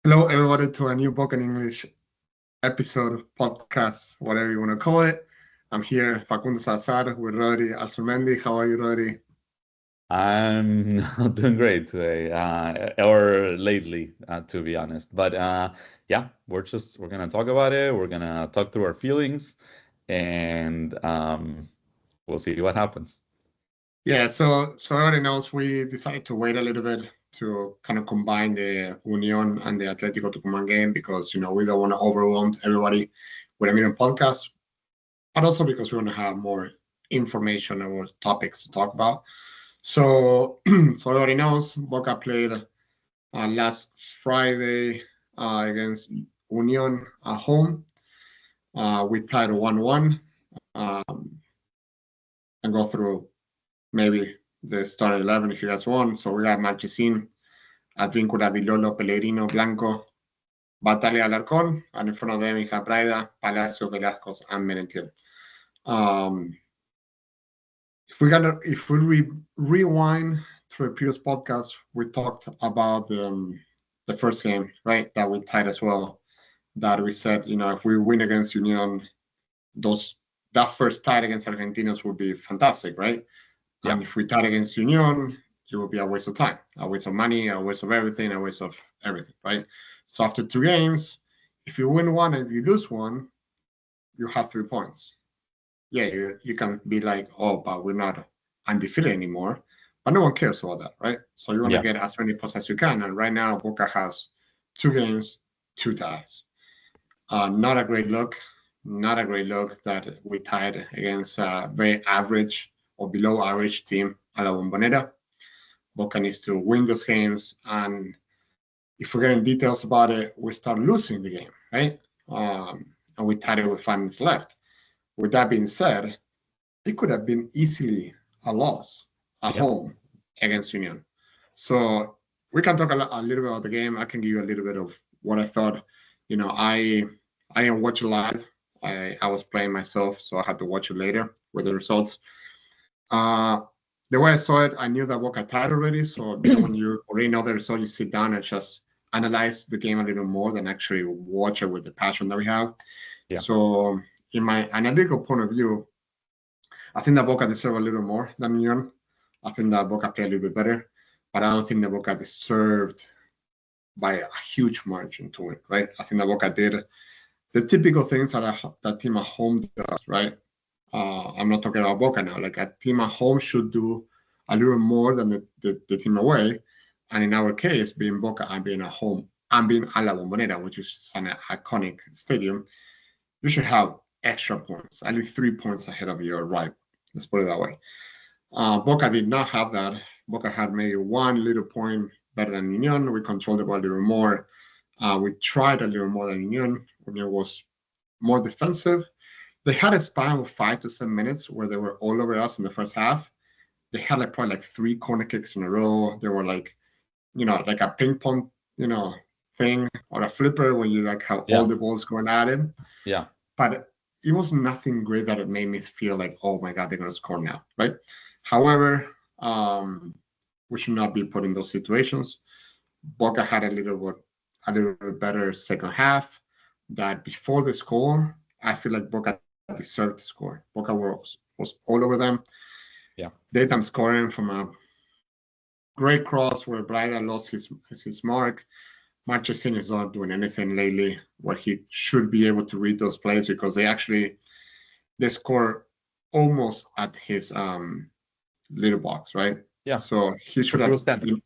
Hello, everybody, to a new Boca in English episode, podcast, whatever you want to call it. I'm here, Facundo Zalazar, with Rodrigo Azurmendi. How are you, Rodrigo? I'm not doing great today, or lately, to be honest. But yeah, we're gonna talk about it. We're gonna talk through our feelings, and we'll see what happens. Yeah, so everybody knows we decided to wait a little bit to kind of combine the Union and the Atlético Tucumán game because we don't want to overwhelm everybody with a million podcasts, but also because we want to have more information or topics to talk about. So, so everybody knows Boca played last Friday against Union at home. We tied 1-1 um, and go through maybe the starting 11 if you guys want. So we got Marchesin, Advíncula, Di Lolo, Pellegrino, Blanco, Batalla Alarcón, and in front of them we have Braida, Palacio, Velasco, and Merentiel. If we rewind to a previous podcast, we talked about the first game, right? That we tied as well. That we said, if we win against Union, that first tie against Argentinos would be fantastic, right? Yeah. And if we tied against Union, it would be a waste of time, a waste of money, a waste of everything, a waste of everything, right? So after 2 games, if you win one and you lose one, you have 3 points. Yeah, you can be like, oh, but we're not undefeated anymore. But no one cares about that, right? So you want to Yeah. get as many points as you can. And right now, Boca has 2 games, 2 ties. Not a great look. Not a great look that we tied against a very average or below average team a la Bombonera. Boca needs to win those games. And if we're getting details about it, we start losing the game, right? And we tied it with 5 minutes left. With that being said, it could have been easily a loss at home against Union. So we can talk a little bit about the game. I can give you a little bit of what I thought. I didn't watch it live. I was playing myself, so I had to watch it later with the results. The way I saw it, I knew that Boca tied already. So when you already know the result, you sit down and just analyze the game a little more than actually watch it with the passion that we have. Yeah. So in my analytical point of view, I think that Boca deserved a little more than Union. I think that Boca played a little bit better, but I don't think that Boca deserved by a huge margin to win, right? I think that Boca did the typical things that team at home does, right? I'm not talking about Boca now. Like a team at home should do a little more than the team away. And in our case, being Boca and being at home and being a la Bombonera, which is an iconic stadium, you should have extra points, at least 3 points ahead of your rival. Let's put it that way. Boca did not have that. Boca had maybe 1 little point better than Union. We controlled the ball a little more. We tried a little more than Union. Union was more defensive. They had a span of 5 to 7 minutes where they were all over us in the first half. They had probably 3 corner kicks in a row. They were like a ping pong, thing or a flipper when you have all the balls going at it. Yeah. But it was nothing great that it made me feel like, oh my God, they're going to score now, right? However, we should not be put in those situations. Boca had a little bit better second half. That before the score, I feel like Boca deserved to score. Boca was all over them. Yeah. Daytime scoring from a great cross where Braida lost his mark. Marchesin is not doing anything lately where he should be able to read those plays because they score almost at his little box, right? Yeah. So he should have been,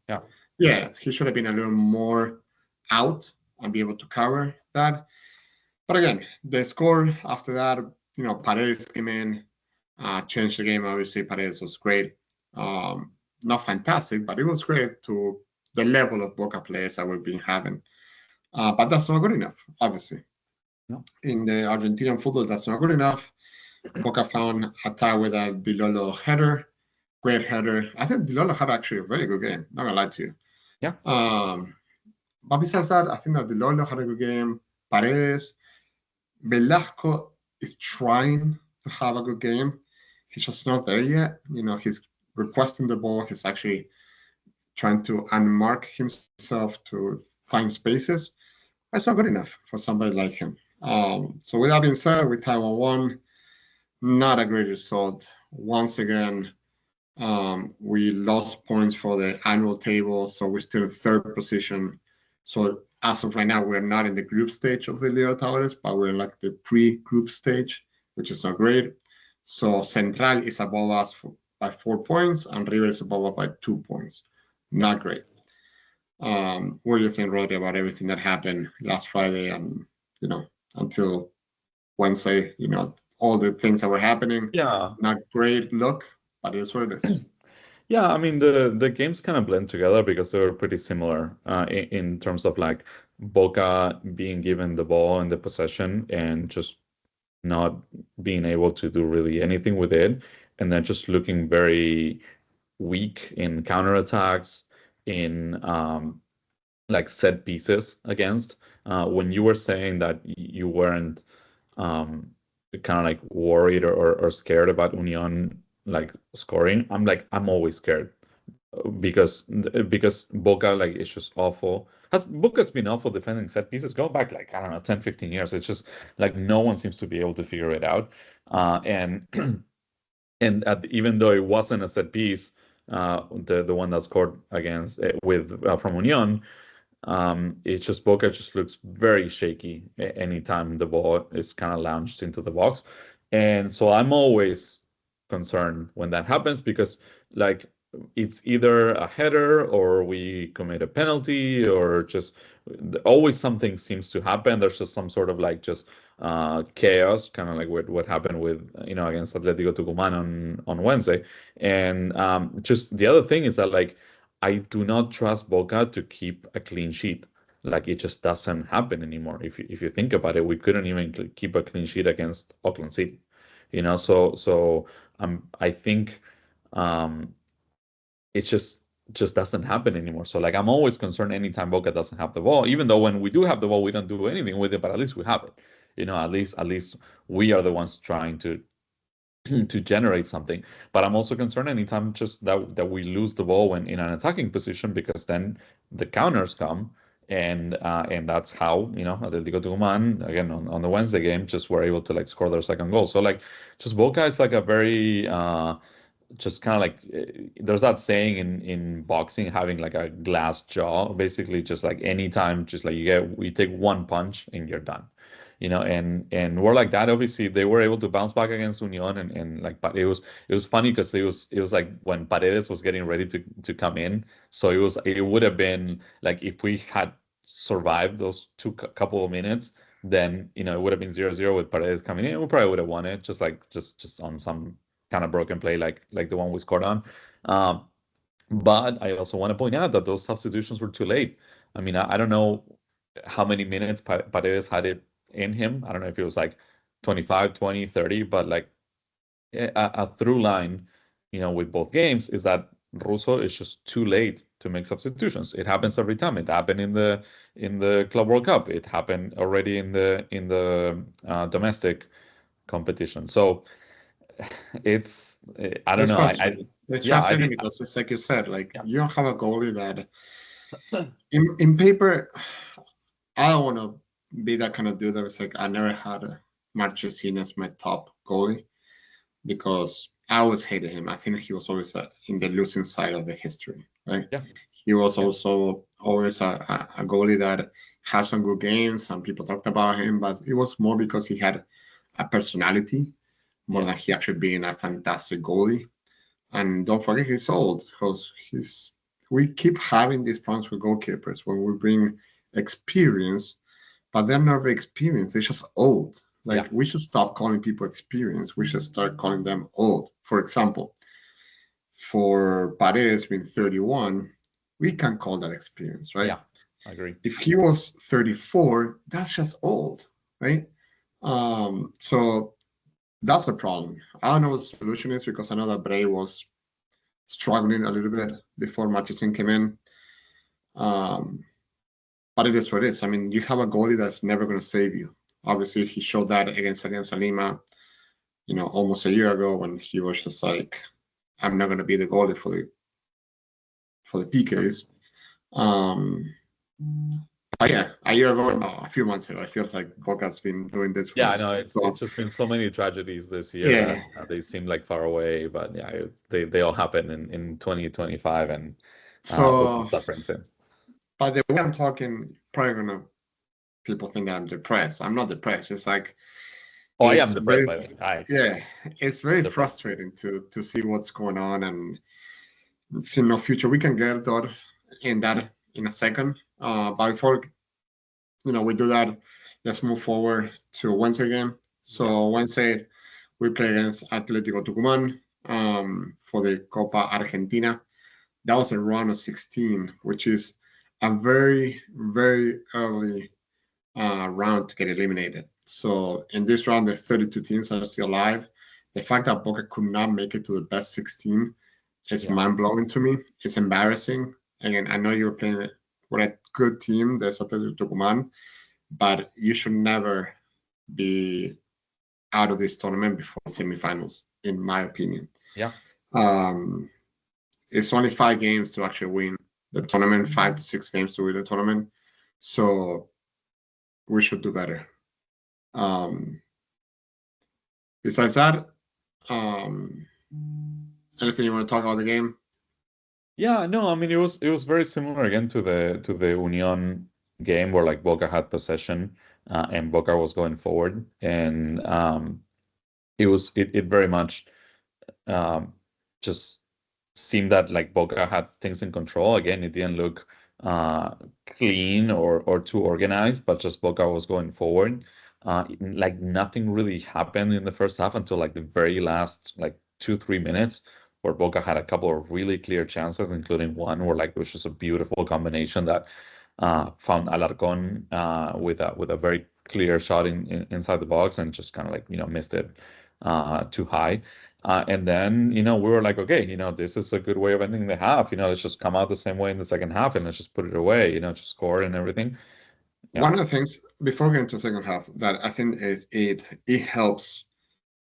he should have been a little more out and be able to cover that. But again, the score after that, Paredes came in, changed the game. Obviously, Paredes was great. Not fantastic, but it was great to the level of Boca players that we've been having. But that's not good enough, obviously. No. In the Argentinian football, that's not good enough. Boca found a tie with a Di Lolo header, great header. I think Di Lolo had actually a very good game, not gonna lie to you. Yeah. But besides that, I think that Di Lolo had a good game. Paredes, Velasco is trying to have a good game. He's just not there yet. He's requesting the ball. He's actually trying to unmark himself to find spaces. That's not good enough for somebody like him. So with that being said, we tie 1-1. Not a great result. Once again, we lost points for the annual table, so we're still in third position. So as of right now, we're not in the group stage of the Libertadores, but we're in like the pre-group stage, which is not great. So Central is above us by 4 points, and River is above us by 2 points. Not great. What do you think, Rodri, about everything that happened last Friday and, until Wednesday, all the things that were happening? Yeah. Not great look, but it is what it is. Yeah, I mean the games kind of blend together because they were pretty similar in terms of like Boca being given the ball and the possession and just not being able to do really anything with it, and then just looking very weak in counterattacks, in like set pieces against. When you were saying that you weren't kind of like worried or scared about Union like scoring, I'm always scared because Boca like it's just awful. Boca's been awful defending set pieces going back like I don't know 10, 15 years. It's just like no one seems to be able to figure it out. And even though it wasn't a set piece, the one that scored against with from Union, it's just Boca just looks very shaky anytime the ball is kind of launched into the box. And so I'm always concerned when that happens because like it's either a header or we commit a penalty or just always something seems to happen. There's just some sort of like just chaos, kind of like what happened with against Atlético Tucumán on Wednesday. And just the other thing is that like I do not trust Boca to keep a clean sheet. Like it just doesn't happen anymore. If you think about it, we couldn't even keep a clean sheet against Auckland City. So I think um, it just doesn't happen anymore. So like I'm always concerned anytime Boca doesn't have the ball, even though when we do have the ball, we don't do anything with it, but at least we have it. At least we are the ones trying to to generate something. But I'm also concerned anytime just that we lose the ball when in an attacking position because then the counters come and that's how Atlético Tucumán again on the Wednesday game just were able to like score their second goal. So like just Boca is like a very just kind of like there's that saying in boxing having like a glass jaw, basically just like anytime just like you take one punch and you're done. And we're like that. Obviously, they were able to bounce back against Union, and like, but it was funny because it was like when Paredes was getting ready to come in, so it would have been like if we had survived those couple of minutes, then it would have been 0-0 with Paredes coming in. We probably would have won it, just on some kind of broken play like the one we scored on. Um, but I also want to point out that those substitutions were too late. I mean, I don't know how many minutes Paredes had it in him. I don't know if it was like 25, 20, 30, but like a through line, with both games is that Russo is just too late to make substitutions. It happens every time. It happened in the Club World Cup. It happened already in the domestic competition. So it's I don't It's know. frustrating. It's Yeah, frustrating because it's like you said, like yeah. you don't have a goalie that in paper, I don't want to be that kind of dude that was like, I never had a Marchesín as my top goalie because I always hated him. I think he was always in the losing side of the history, right? Yeah. He was Yeah. also always a goalie that had some good games. Some people talked about him, but it was more because he had a personality more than he actually being a fantastic goalie. And don't forget he's old because we keep having these problems with goalkeepers when we bring experience, but they're never experienced. They're just old. Yeah. Like we should stop calling people experienced. We should start calling them old. For example, for Paredes being 31, we can call that experience, right? Yeah. I agree. If he was 34, that's just old, right? So that's a problem. I don't know what the solution is because I know that Bray was struggling a little bit before Marchesín came in. But it is what it is. I mean, you have a goalie that's never going to save you. Obviously, he showed that against Lima, almost a year ago when he was just like, I'm not going to be the goalie for the PKs. Yeah, a year ago, no, a few months ago, it feels like Boca's been doing this for Yeah, I know so it's just been so many tragedies this year yeah. that they seem like far away, but yeah, they all happen in 2025, and we've been So suffering since. by the way I'm talking, probably gonna people think that I'm depressed. I'm not depressed. It's like Oh, I am it's depressed very by the way. I yeah, it's very depressed. frustrating to see what's going on and see no future. We can get that in a second. But before we do that, let's move forward to Wednesday game. So Yeah. Wednesday we play against Atlético Tucumán for the Copa Argentina. That was a round of 16, which is a very, very early round to get eliminated. So in this round, the 32 teams are still alive. The fact that Boca could not make it to the best 16 is Yeah. mind-blowing to me. It's embarrassing. Again, I know you're playing with a good team, there's Atlético Tucumán, but you should never be out of this tournament before the semifinals, in my opinion. Yeah. Um, it's only 5 games to actually win the tournament, 5 to 6 games to win the tournament. So we should do better. Besides that, anything you want to talk about the game? Yeah, no, I mean it was very similar again to the Union game where like Boca had possession and Boca was going forward, and it very much um, just seemed that like Boca had things in control. Again, it didn't look clean or too organized, but just Boca was going forward. Like nothing really happened in the first half until like the very last like 2-3 minutes, where Boca had a couple of really clear chances, including one where like it was just a beautiful combination that found Alarcón with a very clear shot inside the box and just kind of like missed it too high. And then, we were like, okay, this is a good way of ending the half. Let's just come out the same way in the second half and let's just put it away, just score and everything. Yeah. One of the things before we get into the second half that I think it helps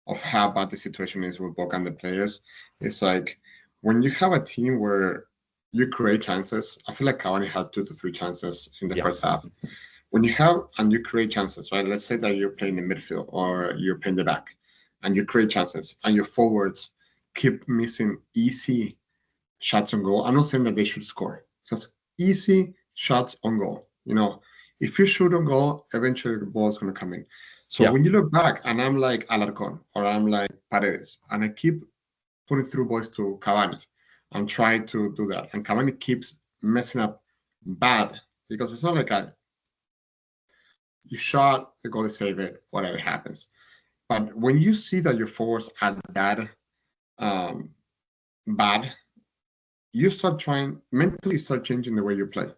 of how bad the situation is with Boca and the players is like when you have a team where you create chances. I feel like Cavani had 2 to 3 chances in the Yeah. first half. When you have and you create chances, right? Let's say that you're playing the midfield or you're playing the back, and you create chances, and your forwards keep missing easy shots on goal. I'm not saying that they should score, just easy shots on goal. If you shoot on goal, eventually the ball is going to come in. So Yeah. when you look back, and I'm like Alarcón or I'm like Paredes, and I keep putting through balls to Cavani and try to do that, and Cavani keeps messing up bad because it's not like you shot, the goalie save it, whatever happens. But when you see that your forwards are that bad, you start mentally start changing the way you play.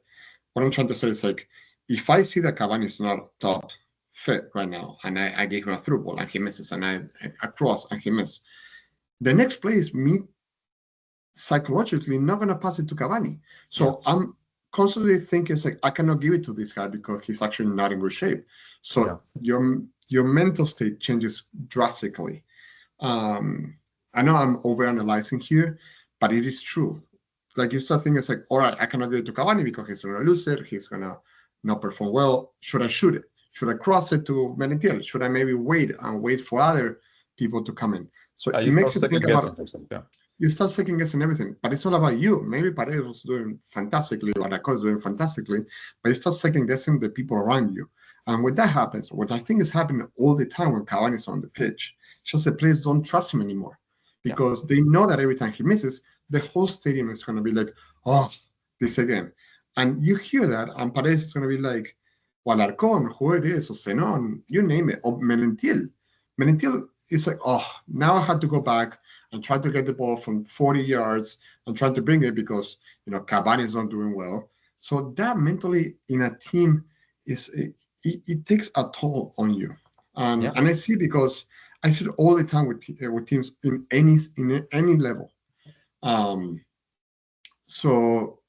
What I'm trying to say is like, if I see that Cavani is not top fit right now, and I give him a through ball and he misses, and I cross and he misses, the next play is me psychologically not going to pass it to Cavani. So I'm constantly thinking, it's like, I cannot give it to this guy because he's actually not in good shape. So your mental state changes drastically. I know I'm overanalyzing here, but it is true. Like you start thinking, it's like, all right, I cannot give it to Cavani because he's going to lose it. He's going to not perform well. Should I shoot it? Should I cross it to Merentiel? Should I maybe wait for other people to come in? So it You makes start you think second about guessing yourself. Yeah. You start second guessing everything, but it's all about you. Maybe Paredes was doing fantastically, or Alarcón is doing fantastically, but you start second guessing the people around you. And when that happens, what I think is happening all the time when Cavani is on the pitch, it's just the players don't trust him anymore because they know that every time he misses, the whole stadium is going to be like, oh, this again. And you hear that, and Paredes is going to be like, well, Alarcón, who it is, or Zenon, you name it, or Merentiel. Merentiel is like, oh, now I had to go back and try to get the ball from 40 yards and try to bring it because Cavani is not doing well. So that mentally in a team it takes a toll on you. And I see because I see it all the time with teams in any level. So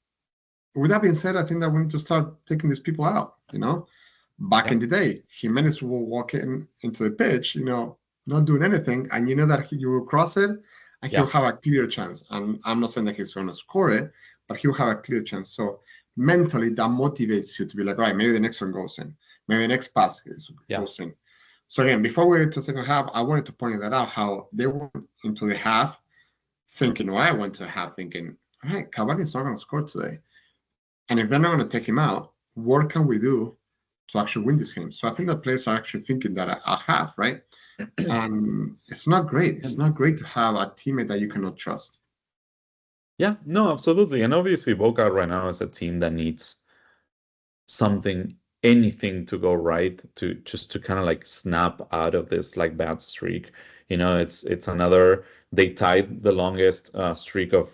with that being said, I think that we need to start taking these people out. Back in the day, Jimenez will walk into the pitch, not doing anything, and you know that you will cross it and he'll have a clear chance. And I'm not saying that he's going to score it, but he'll have a clear chance. So mentally that motivates you to be like, all right, maybe the next one goes in, maybe the next pass goes in. So again, before we went to the second half, I wanted to point that out, how they went into the half thinking, or I went to the half thinking, all right, Cavani's not going to score today. And if they're not going to take him out, what can we do to actually win this game? So I think that players are actually thinking that at half, right? And it's not great. It's not great to have a teammate that you cannot trust. Yeah, no, absolutely. And obviously Boca right now is a team that needs anything to go right to just to kind of like snap out of this like bad streak. It's another, they tied the longest streak of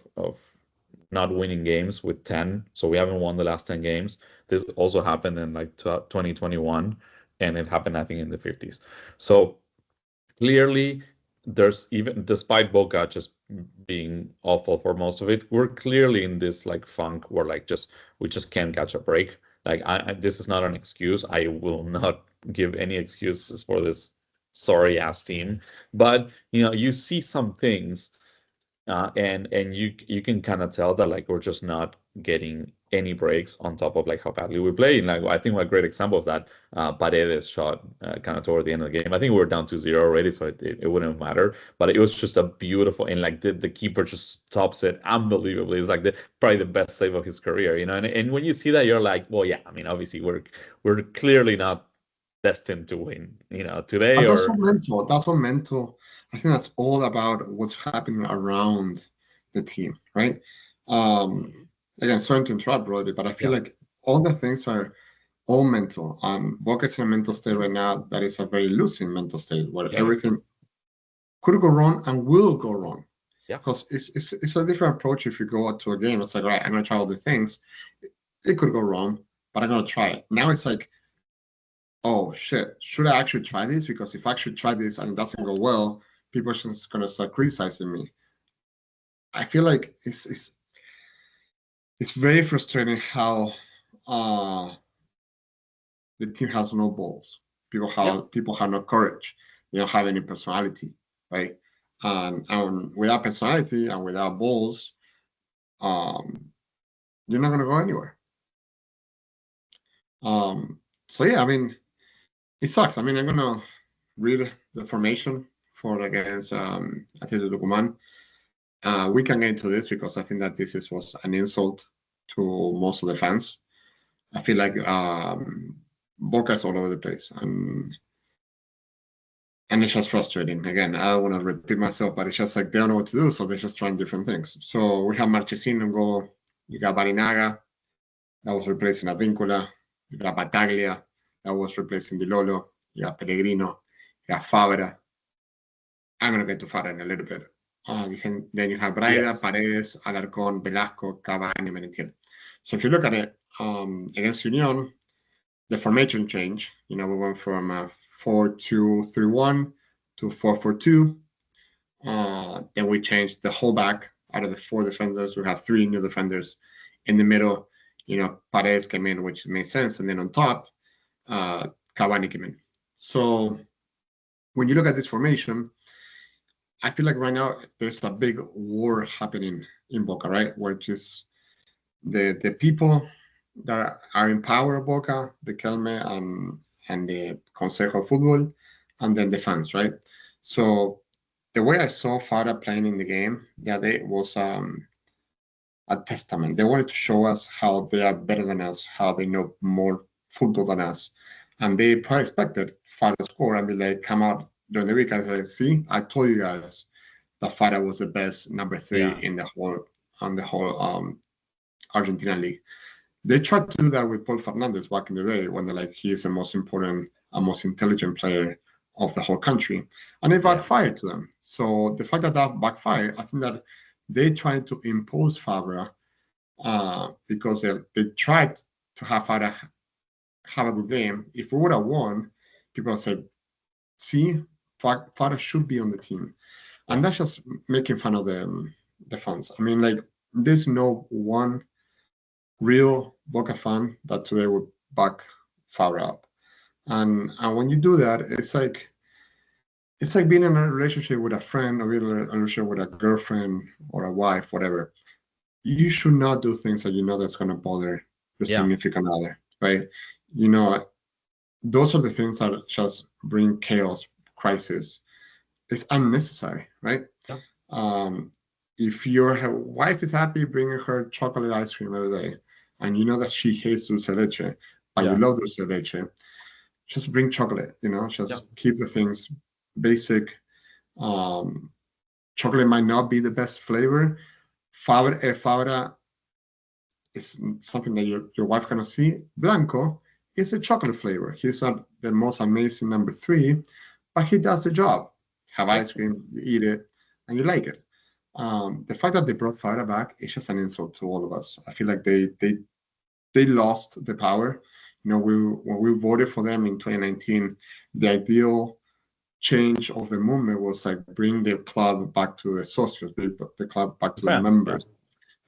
not winning games with 10. So we haven't won the last 10 games. This also happened in like 2021, and it happened, I think, in the 50s. So clearly, there's, even despite Boca just being awful for most of it, we're clearly in this like funk where like we just can't catch a break. Like this is not an excuse. I will not give any excuses for this sorry ass team. But you see some things, and you can kind of tell that like we're just not getting any breaks on top of like how badly we play. And like I think a great example of that, Paredes shot kind of toward the end of the game. I think we were down 2-0 already, so it wouldn't matter. But it was just a beautiful, and like the keeper just stops it unbelievably. It's like probably the best save of his career, And when you see that, you're like, well, yeah. I mean, obviously we're clearly not destined to win, today. But that's what mental. That's what mental. I think that's all about what's happening around the team, right? Again, sorry to interrupt, Rodrigo, but I feel like all the things are all mental. Boca's in a mental state right now that is a very losing mental state, where everything could go wrong and will go wrong. Yeah. Because it's a different approach if you go out to a game. It's like, all right, I'm going to try all the things. It could go wrong, but I'm going to try it. Now it's like, oh shit, should I actually try this? Because if I actually try this and it doesn't go well, people are just going to start criticizing me. I feel like it's very frustrating how the team has no balls. People have no courage. They don't have any personality, right? And without personality and without balls, you're not going to go anywhere. So yeah, I mean, it sucks. I mean, I'm going to read the formation for against Atlético Tucumán. We can get into this because I think that this was an insult to most of the fans. I feel like Boca is all over the place, and it's just frustrating. Again, I don't want to repeat myself, but it's just like they don't know what to do, so they're just trying different things. So we have Marchesín in goal. You got Barinaga, that was replacing Advíncula. You got Bataglia, that was replacing Di Lolo. You got Pellegrino. You got Fabra. I'm going to get to Fabra in a little bit. Then you have Braida, Paredes, Alarcón, Velasco, Cavani, Merentiel. So if you look at it, against Union, the formation change, we went from 4-2-3-1 to 4-4-2. Then we changed the whole back. Out of the 4 defenders, we have 3 new defenders. In the middle, Paredes came in, which made sense. And then on top, Cavani came in. So when you look at this formation, I feel like right now there's a big war happening in Boca, right? Which is the people that are in power of Boca, Riquelme and the Consejo de Fútbol, and then the fans, right? So the way I saw Fabra playing in the game the other day was a testament. They wanted to show us how they are better than us, how they know more football than us. And they probably expected Fabra to score and be like, come out during the week and say, see, I told you guys that Fabra was the best number 3 in the whole Argentina league. They tried to do that with Paul Fernandez back in the day when they're like, he is the most important and most intelligent player of the whole country. And it backfired to them. So the fact that backfired, I think that they tried to impose Fabra because they tried to have Fabra have a good game. If we would have won, people would say, see, Fabra should be on the team. And that's just making fun of the fans. I mean, like, there's no one real Boca fan that today would back Fabra up. And when you do that, it's like being in a relationship with a friend or being in a relationship with a girlfriend or a wife, whatever. You should not do things that you know that's going to bother your Yeah. significant other, right? Those are the things that just bring chaos, crisis. It's unnecessary, right? Yeah. If your wife is happy, bringing her chocolate ice cream every day, and you know that she hates dulce de leche, but you love dulce de leche, just bring chocolate. Just keep the things basic. Chocolate might not be the best flavor. Fabra is something that your wife cannot see. Blanco is a chocolate flavor. He's not the most amazing number 3, but he does the job. Have ice cream, you eat it, and you like it. The fact that they brought Fabra back is just an insult to all of us. I feel like they lost the power. When we voted for them in 2019, the ideal change of the movement was like bring the club back to the socios, the club back to the members,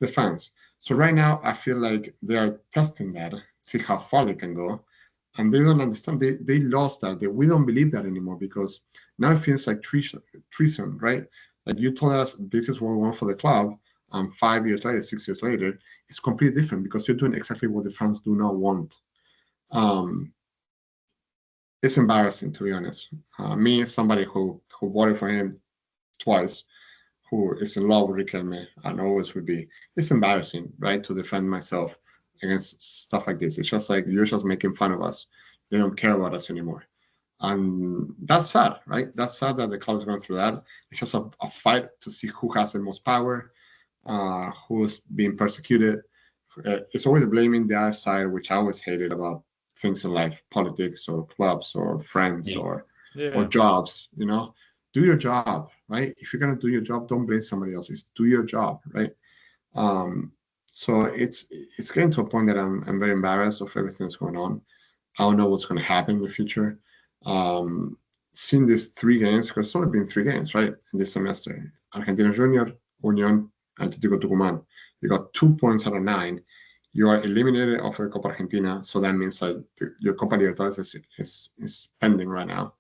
the fans. So right now, I feel like they are testing that, see how far they can go, and they don't understand. They lost that. We don't believe that anymore because now it feels like treason, right? Like you told us this is what we want for the club, and 5 years later, 6 years later, it's completely different because you're doing exactly what the fans do not want. It's embarrassing, to be honest. Me, somebody who voted for him twice, who is in love with Riquelme and always will be, it's embarrassing, right, to defend myself against stuff like this. It's just like you're just making fun of us. They don't care about us anymore. And that's sad, right? That's sad that the club is going through that. It's just a fight to see who has the most power, who's being persecuted. It's always blaming the other side, which I always hated about things in life, politics or clubs or friends or jobs. Do your job, right? If you're gonna do your job, don't blame somebody else. It's do your job, right? So it's getting to a point that I'm very embarrassed of everything that's going on. I don't know what's going to happen in the future. Seeing these 3 games, because it's only been 3 games, right, in this semester. Argentina Junior, Union, Atlético Tucumán. You got 2 points out of 9. You are eliminated of the Copa Argentina, so that means that your Copa Libertadores is pending right now.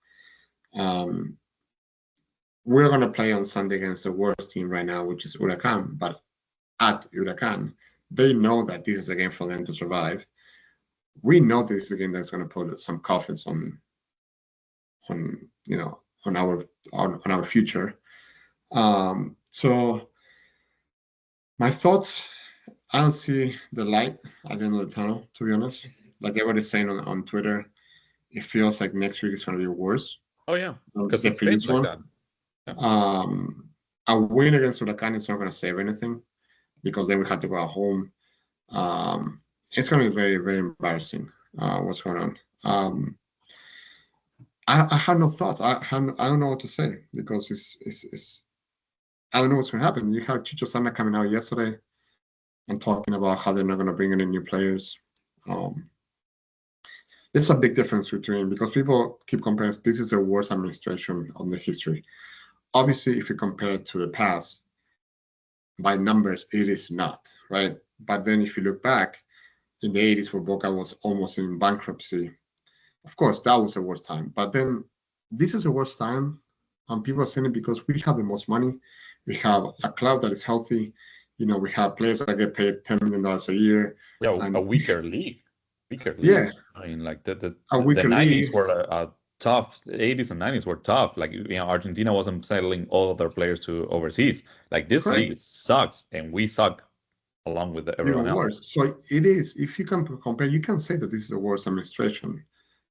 We're going to play on Sunday against the worst team right now, which is Huracan, but at Huracan, they know that this is a game for them to survive. We know this is a game that's going to put some coffins on our future. So my thoughts, I don't see the light at the end of the tunnel, to be honest. Like everybody's saying on Twitter, it feels like next week is going to be worse. Oh yeah, because the previous one. Like that. A win against Huracan is not going to save anything because then we have to go home. It's going to be very, very embarrassing. What's going on? I have no thoughts. I don't know what to say because it's I don't know what's going to happen. You have Chicho Sana coming out yesterday and talking about how they're not going to bring in new players. It's a big difference because people keep comparing. This is the worst administration on the history. Obviously, if you compare it to the past, by numbers, it is not, right? But then if you look back in the 80s where Boca was almost in bankruptcy, of course, that was the worst time. But then this is the worst time. And people are saying it because we have the most money. We have a club that is healthy. We have players that get paid $10 million a year. Yeah, a weaker league. Yeah. I mean, like the 90s were tough. The 80s and 90s were tough. Like, Argentina wasn't settling all of their players to overseas. Like, this league sucks, and we suck along with everyone else. Worse. So it is. If you can compare, you can say that this is the worst administration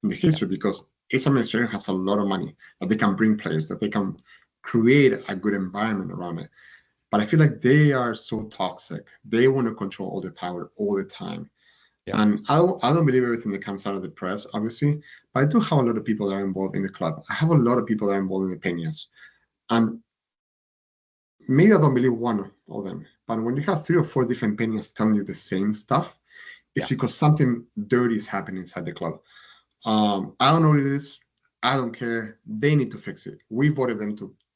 in the history because this administration has a lot of money that they can bring players, that they can create a good environment around it. But I feel like they are so toxic. They want to control all the power all the time. Yeah. And I don't believe everything that comes out of the press, obviously, but I do have a lot of people that are involved in the club. I have a lot of people that are involved in the peñas. And maybe I don't believe one of them, but when you have 3 or 4 different peñas telling you the same stuff, it's because something dirty is happening inside the club. I don't know what it is. I don't care. They need to fix it. We voted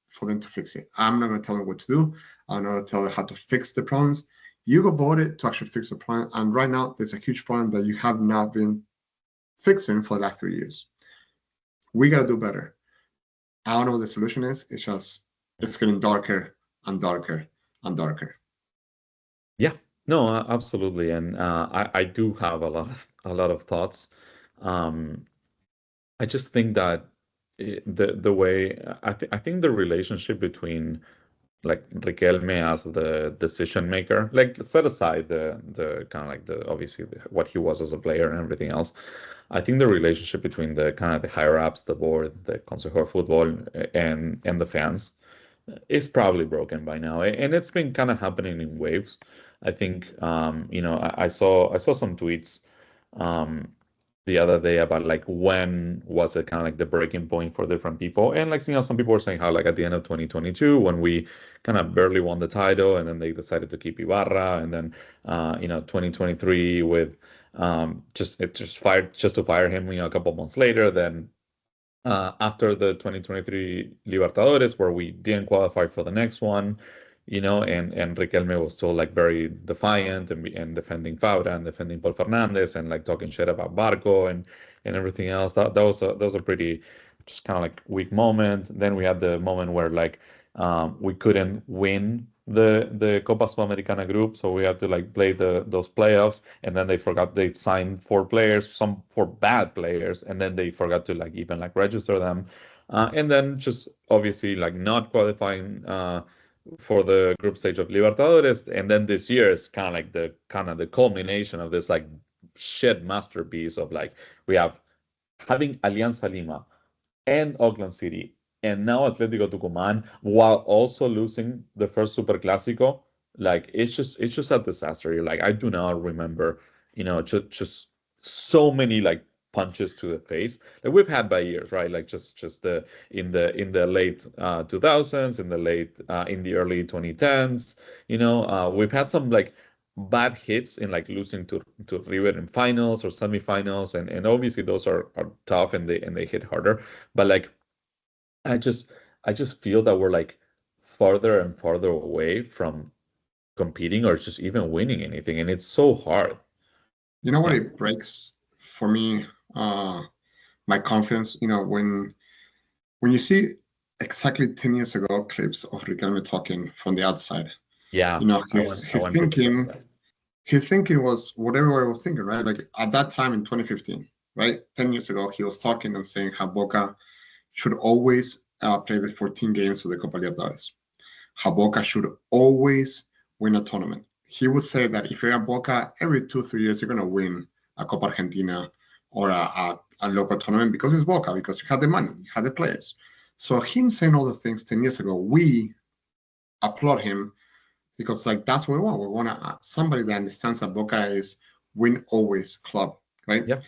for them to fix it. I'm not going to tell them what to do. I'm not going to tell them how to fix the problems. You go vote it to actually fix the problem. And right now, there's a huge problem that you have not been fixing for the last 3 years. We got to do better. I don't know what the solution is. It's getting darker and darker and darker. Yeah, No, absolutely, and I do have a lot of thoughts. Um, I just think that the way I think the relationship between like Riquelme as the decision maker, like set aside the kind of like the obviously what he was as a player and everything else. I think the relationship between the kind of the higher ups, the board, the Consejo de Fútbol, and the fans is probably broken by now, and it's been kind of happening in waves. I think I saw some tweets um, the other day about like when was it kind of like the breaking point for different people, and like some people were saying how like at the end of 2022 when we kind of barely won the title, and then they decided to keep Ibarra, and then 2023 with just fired just to fire him a couple months later, then after the 2023 Libertadores, where we didn't qualify for the next one, and Riquelme was still like very defiant and defending Fabra and defending Paul Fernandez and like talking shit about Barco and everything else. That was a pretty just kind of like weak moment. Then we had the moment where like we couldn't win the Copa Sudamericana group, so we had to like play those playoffs, and then they forgot they signed four players, some four bad players, and then they forgot to like even like register them, and then just obviously like not qualifying for the group stage of Libertadores, and then this year is kind of the culmination of this like shit masterpiece of like we have having Alianza Lima and Auckland City, and now Atlético Tucumán, while also losing the first Super Clásico. Like it's just a disaster. Like I do not remember, just so many like punches to the face that we've had by years, right? Like just the in the late 2000s, in the early 2010s. We've had some like bad hits in like losing to River in finals or semifinals, and obviously those are tough and they hit harder. But like I just I just feel that we're like farther and farther away from competing or just even winning anything, and it's so hard. You know what Yeah. it breaks for me, my confidence. When you see exactly 10 years ago clips of Riquelme talking from the outside, Yeah, his I his went through the thinking right. his thinking was what everybody was thinking, right? Like at that time in 2015, right? 10 years ago, he was talking and saying how Boca should always play the 14 games of the Copa Libertadores. How Boca should always win a tournament. He would say that if you're at Boca, every 2, 3 years, you're going to win a Copa Argentina or a local tournament because it's Boca, because you have the money, you have the players. So him saying all the things 10 years ago, we applaud him because like that's what we want. We want somebody that understands that Boca is win always club, right? Yeah.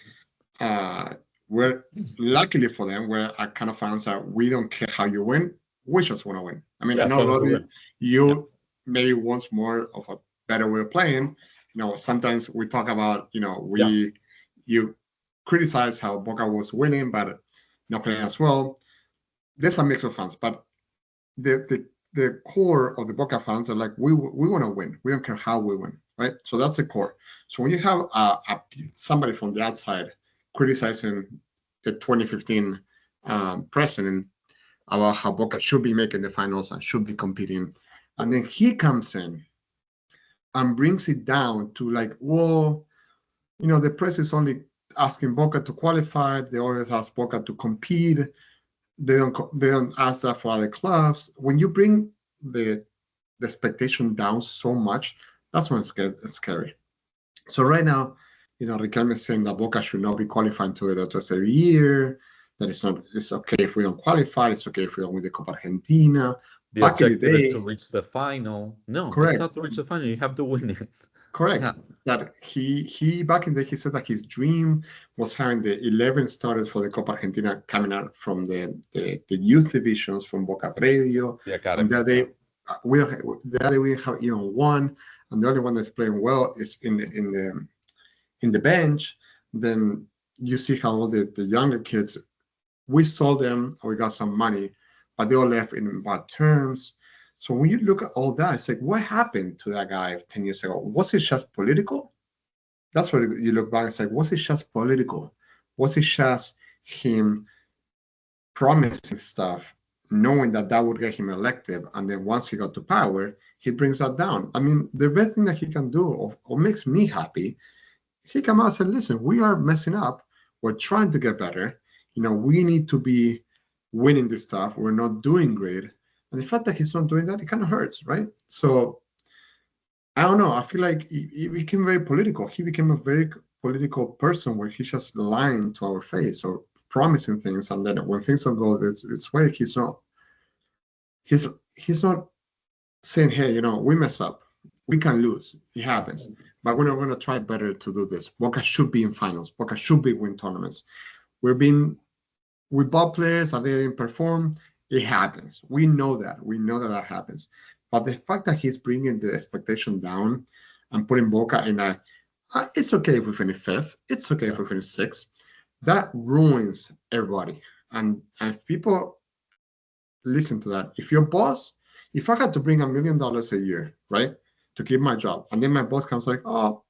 Uh, we're luckily for them, we're a kind of fans that we don't care how you win, we just want to win. I mean, Yeah, I as know a long as lot we of win. Yeah. you maybe wants more of a better way of playing. Sometimes we talk about, Yeah. you criticize how Boca was winning, but not playing as well. There's a mix of fans, but the core of the Boca fans are like, we want to win. We don't care how we win, right? So that's the core. So when you have somebody from the outside criticizing the 2015 president about how Boca should be making the finals and should be competing, and then he comes in and brings it down to like, well, the press is only asking Boca to qualify. They always ask Boca to compete. They don't ask that for other clubs. When you bring the expectation down so much, that's when it's scary. So right now, Riquelme is saying that Boca should not be qualifying to the Libertadores every year. That it's okay if we don't qualify. It's okay if we don't win the Copa Argentina. The Back in the objective is to day, reach the final. No, it's not correct, to reach the final. You have to win it. correct. Yeah. That he back in the day he said that his dream was having the 11 starters for the Copa Argentina coming out from the youth divisions from Boca Predio, The and academy. that Yeah. they the other we have even one, and the only one that's playing well is in the bench. Then you see how all the younger kids, we sold them and we got some money, but they all left in bad terms. So when you look at all that, it's like, what happened to that guy 10 years ago? Was it just political? That's what you look back. It's like, was it just political? Was it just him promising stuff knowing that that would get him elected. And then once he got to power, he brings that down. I mean, the best thing that he can do or makes me happy, he come out and said, listen, we are messing up. We're trying to get better. We need to be winning this stuff. We're not doing great. And the fact that he's not doing that, it kind of hurts, right? So I don't know. I feel like he became very political. He became a very political person where he's just lying to our face or promising things, and then when things don't go its way, he's not saying, hey, we mess up, we can lose, it happens, but we're going to try better to do this. Boca should be in finals. Boca should be win tournaments. We bought players and they didn't perform. It happens. We know that happens. But the fact that he's bringing the expectation down and putting Boca in it's okay if we finish fifth, it's okay if we finish sixth, that ruins everybody. And people listen to that. If your boss, if I had to bring $1 million a year, right, to keep my job, and then my boss comes like, oh,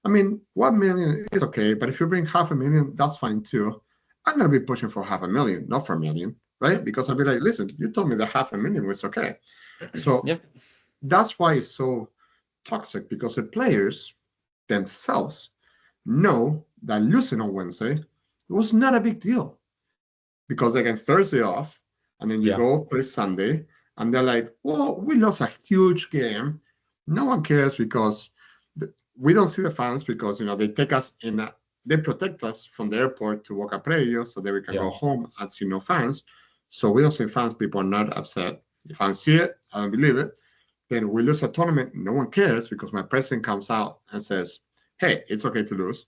I mean, 1 million is okay, but if you bring $500,000, that's fine too. I'm going to be pushing for $500,000, not for $1 million, right? Because I'll be like, listen, you told me that $500,000 was okay. So that's why it's so toxic, because the players themselves know that losing on Wednesday was not a big deal, because they get Thursday off, and then you go play Sunday, and they're like, well, we lost a huge game. No one cares because we don't see the fans, because they take us they protect us from the airport to Boca Predio so that we can go home and see no fans. So we don't see fans. People are not upset. If I see it, I don't believe it. Then we lose a tournament. No one cares, because my president comes out and says, hey, it's okay to lose.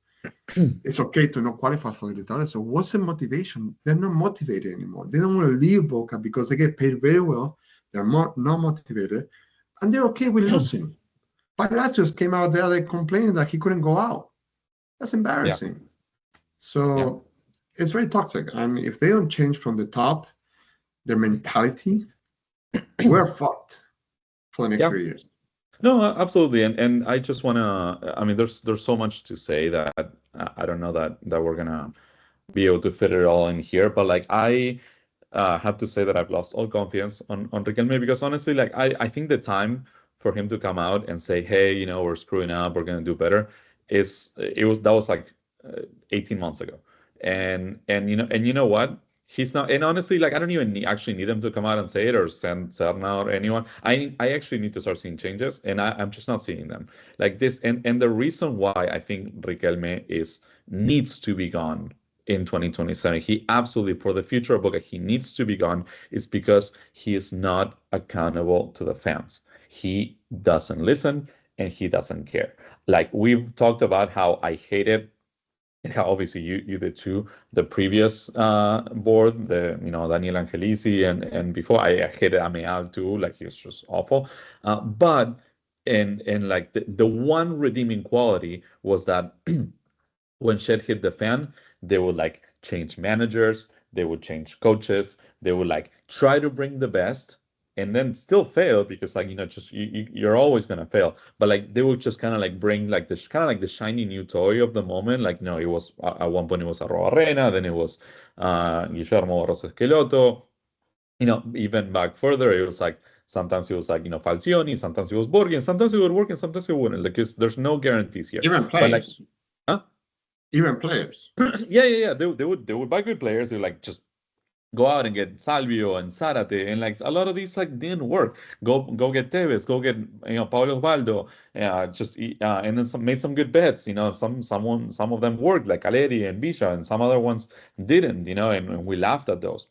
It's okay to not qualify for the Libertadores. So what's the motivation? They're not motivated anymore. They don't want to leave Boca because they get paid very well. They're not motivated, and they're okay with losing. Palacios came out there, they complaining that he couldn't go out. That's embarrassing. So it's very toxic. And if they don't change from the top, their mentality, we're fucked for the next 3 years. No, absolutely. And I just want to, I mean, there's so much to say that I don't know that we're going to be able to fit it all in here. But like, I have to say that I've lost all confidence on Riquelme, because honestly, like, I think the time for him to come out and say, hey, we're screwing up, we're going to do better, that was like 18 months ago. And you know what? He's not, and honestly, like, I don't even actually need him to come out and say it, or send Serna or anyone. I actually need to start seeing changes, and I'm just not seeing them like this. And the reason why I think Riquelme needs to be gone in 2027, he absolutely, for the future of Boca, he needs to be gone, is because he is not accountable to the fans. He doesn't listen, and he doesn't care. Like, we've talked about how I hated, and how obviously you did too, the previous board, the Daniel Angelici, and before, I hated Ameal too, like, he was just awful. But like, the one redeeming quality was that when shit hit the fan, they would like change managers, they would change coaches, they would like try to bring the best, and then still fail, because like, just you're always gonna fail. But like, they would just kind of like bring like this kind of like the shiny new toy of the moment. Like, it was at one point it was Arroarena, then it was Guillermo Barroso Esqueloto. Even back further, it was like sometimes it was like Falcioni, sometimes it was Borghi, sometimes it would work, and sometimes it wouldn't. Like, there's no guarantees here. Even players. But like, huh? Even players. Yeah. They would buy good players. They would like just go out and get Salvio and Zarate, and like a lot of these like didn't work. Go get Tevez, go get Paulo Osvaldo, and then made some good bets. Some of them worked, like Caleri and Villa, and some other ones didn't. And we laughed at those.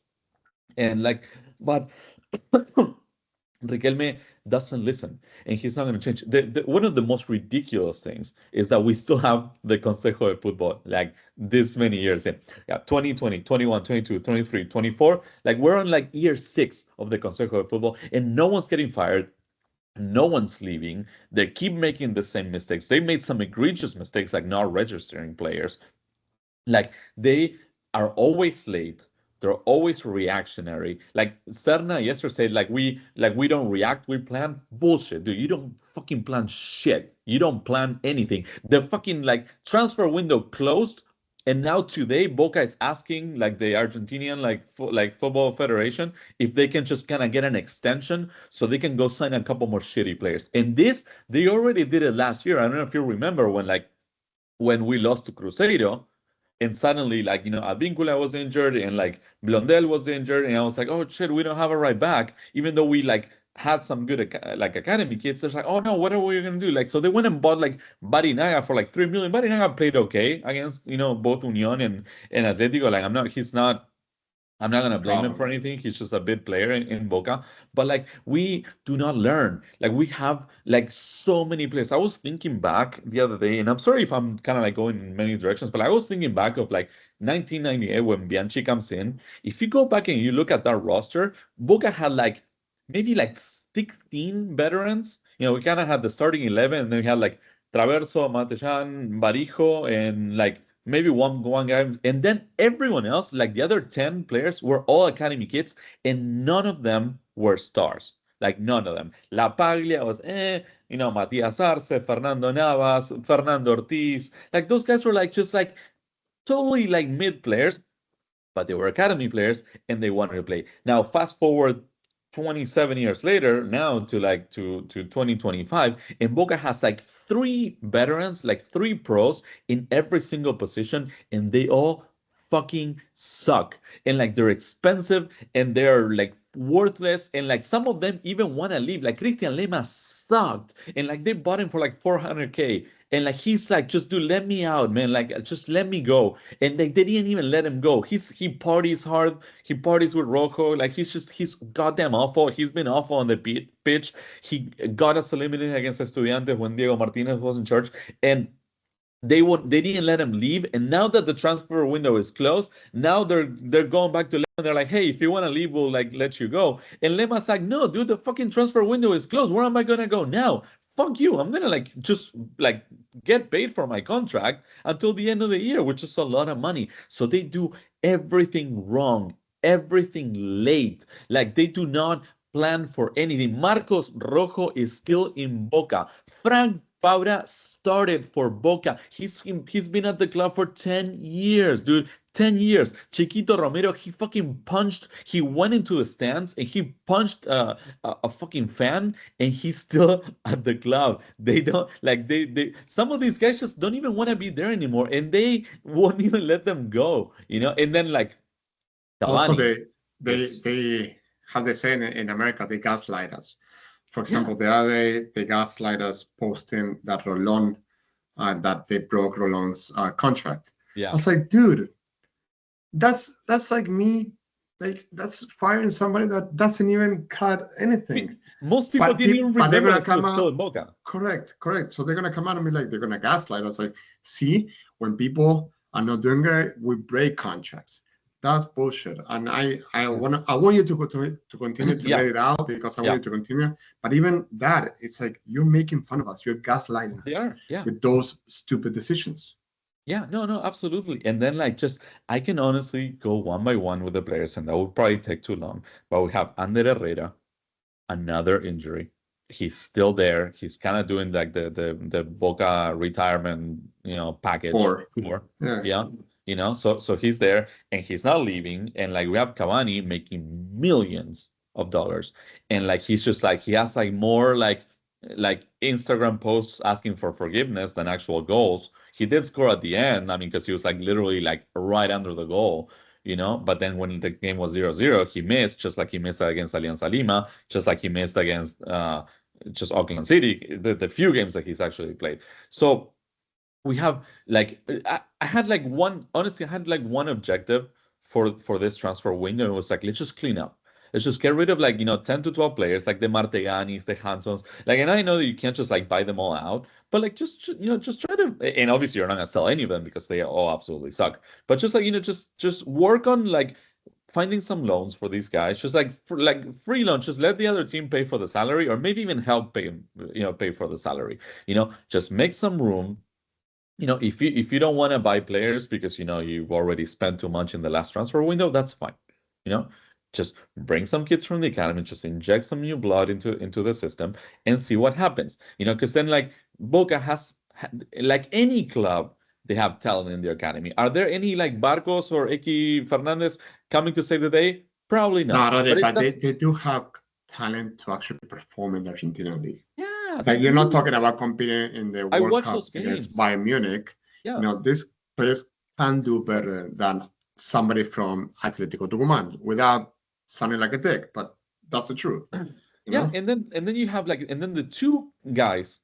And like, but Riquelme doesn't listen, and he's not going to change. One of the most ridiculous things is that we still have the Consejo de Fútbol, like, this many years in. 2020, 21, 22, 23, 24. Like, we're on like year 6 of the Consejo de Fútbol, and no one's getting fired. No one's leaving. They keep making the same mistakes. They made some egregious mistakes, like not registering players. Like, they are always late. They're always reactionary. Like, Serna yesterday said, like, we don't react, we plan. Bullshit, dude. You don't fucking plan shit. You don't plan anything. The fucking like transfer window closed, And now today, Boca is asking like the Argentinian football federation if they can just kind of get an extension so they can go sign a couple more shitty players. And this, they already did it last year. I don't know if you remember when we lost to Cruzeiro, and suddenly Advíncula was injured and like Blondel was injured, and I was like, oh shit, we don't have a right back, even though we like had some good academy kids. They're like, oh no, what are we gonna do? Like, so they went and bought like Barinaga for like 3 million. Barinaga played okay against both Union and Atletico. Like, I'm not gonna blame him for anything. He's just a big player in Boca. But like, we do not learn. Like, we have like so many players. I was thinking back the other day, and I'm sorry if I'm kind of like going in many directions, but I was thinking back of like 1998 when Bianchi comes in. If you go back and you look at that roster, Boca had like maybe like 16 veterans. We kind of had the starting 11, and then we had like Traverso, Matejan, Barijo, and like maybe one guy, and then everyone else, like the other 10 players, were all academy kids, and none of them were stars. Like, none of them. La Paglia was Matias Arce, Fernando Navas, Fernando Ortiz. Like, those guys were like just like totally like mid players, but they were academy players and they wanted to play. Now, fast forward 27 years later, now to 2025, and Boca has like 3 veterans, like 3 pros in every single position, and they all fucking suck. And like, they're expensive and they're like worthless, and like some of them even want to leave. Like Christian Lema sucked, and like they bought him for like 400K, and like he's like, just dude, let me out, man. Like, just let me go. And they didn't even let him go. He parties hard. He parties with Rojo. Like, he's goddamn awful. He's been awful on the pitch. He got us eliminated against Estudiantes when Diego Martinez was in charge, and they didn't let him leave. And now that the transfer window is closed, now they're going back to Lema, and they're like, hey, if you want to leave, we'll like let you go. And Lema's like, no, dude, the fucking transfer window is closed. Where am I gonna go now? Fuck you. I'm gonna like just like get paid for my contract until the end of the year, which is a lot of money. So they do everything wrong, everything late. Like, they do not plan for anything. Marcos Rojo is still in Boca. Frank Fabra started for Boca. He's been at the club for 10 years, dude. 10 years. Chiquito Romero, he went into the stands and he punched a fucking fan, and he's still at the club. They don't like they some of these guys just don't even want to be there anymore, and they won't even let them go, and then like Also, Cavani. they how they say in America, they gaslight us. For example, Yeah. the other day, they gaslight us posting that Rolon, that they broke Rolon's contract. I Yeah. was like, dude, that's like me, like that's firing somebody that doesn't even cut anything. Most people didn't even But they're remember gonna that he come was still out. in Boca. Correct. So they're gonna come out and be like, they're gonna gaslight us. Like, see, when people are not doing it, we break contracts. That's bullshit. And I want you to continue to Yeah. let it out, because I want Yeah. you to continue. But even that, it's like you're making fun of us. You're gaslighting They us are. Yeah. with those stupid decisions. Yeah, no, absolutely. And then like, just I can honestly go one by one with the players, and that would probably take too long. But we have Ander Herrera, another injury. He's still there. He's kind of doing like the Boca retirement, package Or tour. yeah, Yeah. So he's there and he's not leaving. And like, we have Cavani making millions of dollars. And like, he's just like, he has like more like Instagram posts asking for forgiveness than actual goals. He did score at the end. I mean, because he was like literally like right under the goal. But then when the game was 0-0, he missed, just like he missed against Alianza Lima, just like he missed against just Auckland City, the few games that he's actually played. So we have like, I had like one objective for this transfer window. It was like, let's just clean up. Let's just get rid of like 10 to 12 players, like the Marteganis, the Hansons. Like, and I know that you can't just like buy them all out, but like, just try to, and obviously you're not gonna sell any of them because they all absolutely suck. But just like, just work on like finding some loans for these guys, just like for like free loans. Just let the other team pay for the salary, or maybe even help pay for the salary. Just make some room. If you don't want to buy players because you've already spent too much in the last transfer window, that's fine. You know, just bring some kids from the academy, just inject some new blood into the system and see what happens. Because then like Boca has like any club, they have talent in the academy. Are there any like Barcos or Eki Fernandez coming to save the day? Probably not. No, But but they do have talent to actually perform in the Argentina league. Yeah, like you're not talking about competing in the I World watch Cup those against games. Bayern Munich. Yeah. These players can do better than somebody from Atlético Tucumán without sounding like a dick, but that's the truth. Yeah, and then you have like, and then the two guys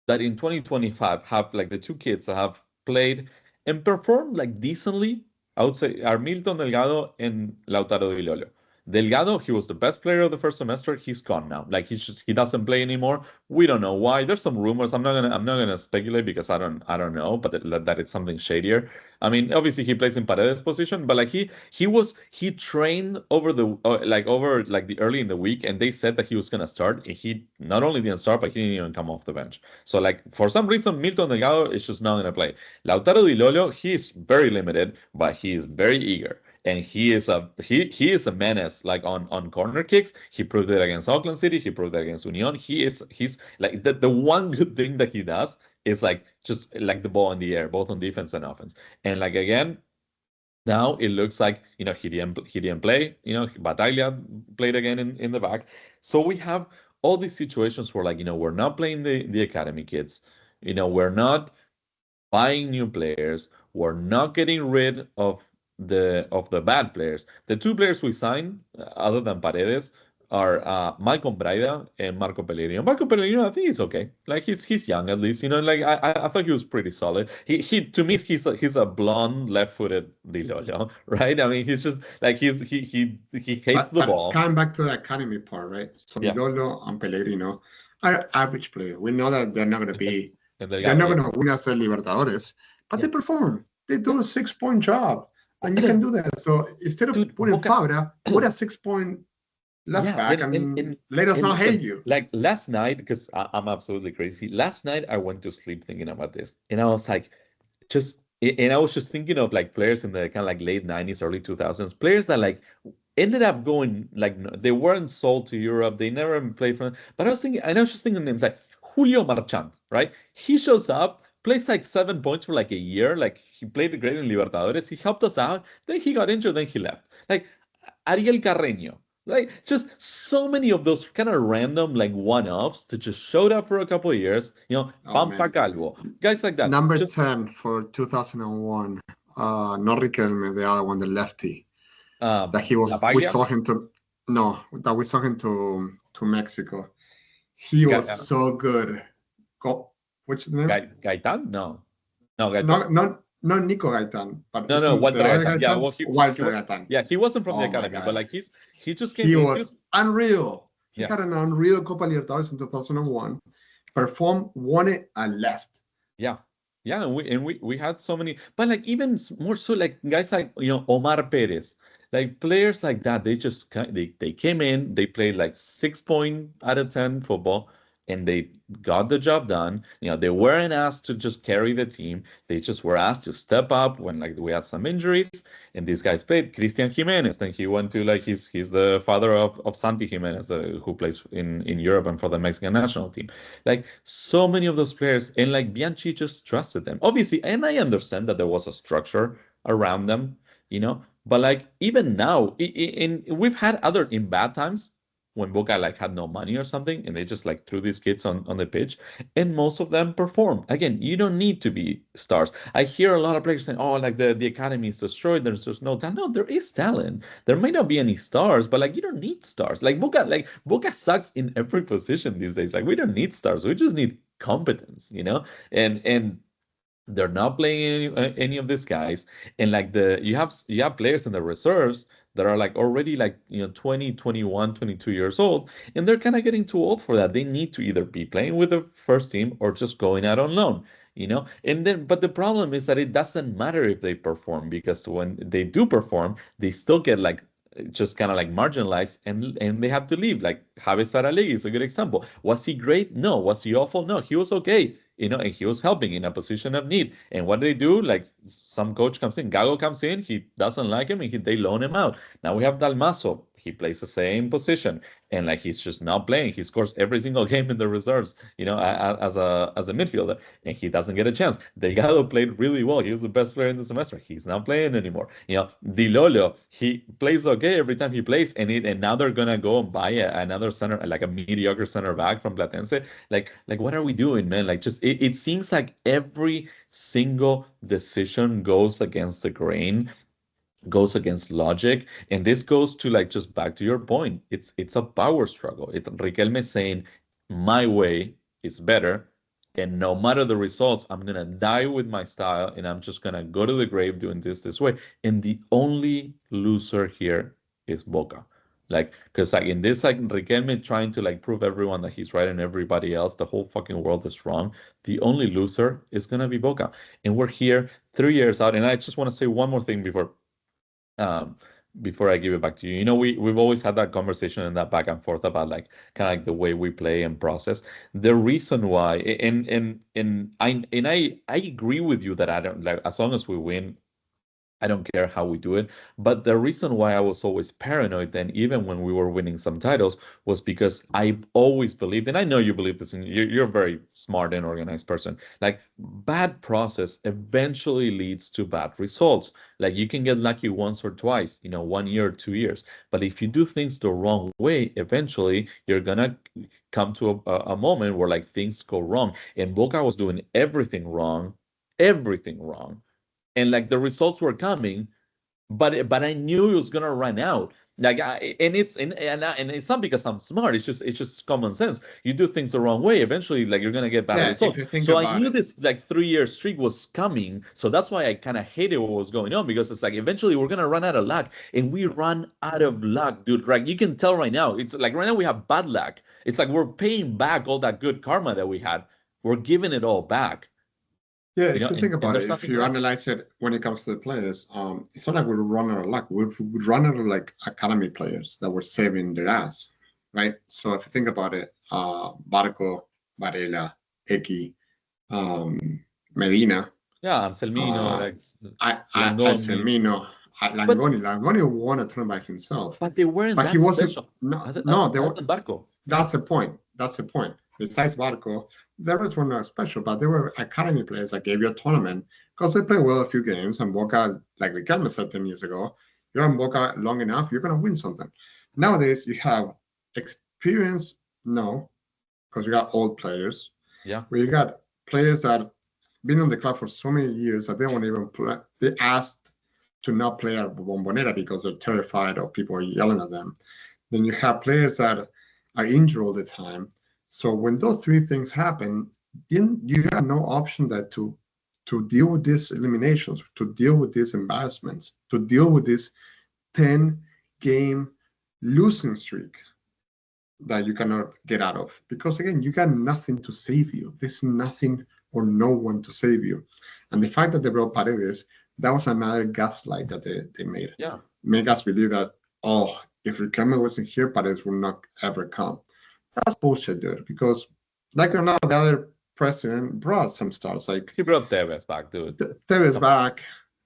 that in 2025 have like the two kids that have played and performed like decently, I would say, are Milton Delgado and Lautaro Di Lollo. Delgado, he was the best player of the first semester. He's gone now. Like he doesn't play anymore. We don't know why. There's some rumors. I'm not gonna speculate because I don't know, but that it's something shadier. I mean, obviously he plays in Paredes' position, but like he trained over the early in the week, and they said that he was gonna start, and he not only didn't start, but he didn't even come off the bench. So like for some reason, Milton Delgado is just not gonna play. Lautaro Di Lollo, he is very limited, but he is very eager. And he is a menace like on corner kicks. He proved it against Auckland City. He proved it against Union. He's like the one good thing that he does is like just like the ball in the air, both on defense and offense. And like again, now it looks like he didn't play. Bataglia played again in the back. So we have all these situations where like we're not playing the academy kids. We're not buying new players. We're not getting rid of the bad players. The two players we signed, other than Paredes, are Malcolm Braida and Marco Pellegrino. Marco Pellegrino, I think he's okay. Like he's young at least. Like I thought he was pretty solid. He to me he's a blonde left-footed Di Lollo, right? I mean he's just like he hates the ball. Coming back to the academy part, right? So Yeah. Di Lollo and Pellegrino are average players. We know that they're not going to be. And They're not going to win us a Libertadores, but they perform. They do a 6-point job, and you can do that. So instead of putting Fabra, put a 6-point left back and let us not hate you. Like last night, because I'm absolutely crazy. Last night I went to sleep thinking about this, and I was like, and I was just thinking of like players in the kind of like late 90s, early 2000s, players that like ended up going like they weren't sold to Europe, they never played for. But I was just thinking names like Julio Marchant, right? He shows up, plays like 7 points for like a year, like he played great in Libertadores, he helped us out, then he got injured, then he left. Like Ariel Carreño. Like just so many of those kind of random like one-offs that just showed up for a couple of years. Pampa Calvo, guys like that. Number 10 for 2001. Not Riquelme, the other one, the lefty. That we saw him to Mexico. He was so good. What's the name? Gaitan? No, Gaitan. Not Nico Gaitan, but Walter Gaitan. Yeah, Walter Gaitan. Yeah, he wasn't from the academy, but like he just came. He was unreal. He had an unreal Copa Libertadores in 2001. Performed, won it, and left. Yeah, and we had so many, but like even more so like guys like Omar Perez, like players like that. They came in, they played like 6 out of 10 football, and they got the job done. They weren't asked to just carry the team. They just were asked to step up when like we had some injuries. And these guys played. Cristian Jimenez, then he went to like he's the father of Santi Jimenez, who plays in Europe and for the Mexican national team. Like so many of those players, and like Bianchi just trusted them. Obviously, and I understand that there was a structure around them, but like even now, we've had other in bad times when Boca like had no money or something, and they just like threw these kids on the pitch, and most of them perform. Again, you don't need to be stars. I hear a lot of players saying, "Oh, like the academy is destroyed. There's just no talent." No, there is talent. There may not be any stars, but like you don't need stars. Like Boca sucks in every position these days. Like we don't need stars. We just need competence, and they're not playing any of these guys, and like you have players in the reserves that are like already like 20, 21, 22 years old, and they're kind of getting too old for that. They need to either be playing with the first team or just going out on loan, but the problem is that it doesn't matter if they perform, because when they do perform, they still get like just kind of like marginalized, and they have to leave. Like Javier Saralegui is a good example. Was he great? No. Was he awful? No. He was okay. And he was helping in a position of need. And what they do, like some coach comes in, Gago comes in, he doesn't like him, and they loan him out. Now we have Dalmaso. he plays the same position, and like he's just not playing. He scores every single game in the reserves, as a midfielder, and he doesn't get a chance. Delgado played really well. He was the best player in the semester. He's not playing anymore. Di Lolo, he plays okay every time he plays, and now they're gonna go and buy another center, like a mediocre center back from Platense. Like what are we doing, man? Like, just it seems like every single decision goes against the grain, goes against logic, and this goes to, like, just back to your point. It's a power struggle. It's Riquelme saying my way is better, and no matter the results, I'm gonna die with my style, and I'm just gonna go to the grave doing this way. And the only loser here is Boca. Like, because like in this, like, Riquelme trying to like prove everyone that he's right and everybody else, the whole fucking world is wrong. The only loser is gonna be Boca, and we're here 3 years out. And I just want to say one more thing um, before I give it back to you. We've always had that conversation and that back and forth about like kind of like the way we play and process. The reason why, and I agree with you that I don't like, as long as we win, I don't care how we do it. But the reason why I was always paranoid then, even when we were winning some titles, was because I always believed, and I know you believe this, and you're a very smart and organized person, like bad process eventually leads to bad results. Like you can get lucky once or twice, 1 year or 2 years. But if you do things the wrong way, eventually you're gonna come to a moment where like things go wrong. And Boca was doing everything wrong, and like the results were coming, but I knew it was gonna run out. Like and it's not because I'm smart. It's just common sense. You do things the wrong way, eventually, like you're gonna get bad results. So I knew this like 3-year streak was coming. So that's why I kind of hated what was going on, because it's like eventually we're gonna run out of luck, and we run out of luck, dude. Right? You can tell right now. It's like right now we have bad luck. It's like we're paying back all that good karma that we had. We're giving it all back. Yeah, if you think about it, if you analyze it when it comes to the players, it's not like we run out of luck. We run out of like academy players that were saving their ass, right? So if you think about it, Barco, Varela, Eki, Medina. Yeah, Anselmino, Anselmino, Langoni won a tournament by himself. But they weren't but that he wasn't, special. No, they were. Barco. That's the point. Besides Barco, the rest were not special, but they were academy players that gave you a tournament because they played well a few games. And Boca, like Riquelme said 10 years ago, you're in Boca long enough, you're going to win something. Nowadays, you have experience, no, because you got old players. Yeah. Where you got players that been on the club for so many years that they won't even play. They asked to not play at Bombonera because they're terrified or people are yelling at them. Then you have players that are injured all the time. So when those three things happen, then you have no option that to deal with these eliminations, to deal with these embarrassments, to deal with this 10-game losing streak that you cannot get out of. Because again, you got nothing to save you. There's nothing or no one to save you. And the fact that they brought Paredes, that was another gaslight that they made. Yeah. Make us believe that, if Riquelme wasn't here, Paredes would not ever come. That's bullshit, dude. Because like or not, the other president brought some stars. Like he brought Tevez back, dude. Tevez back,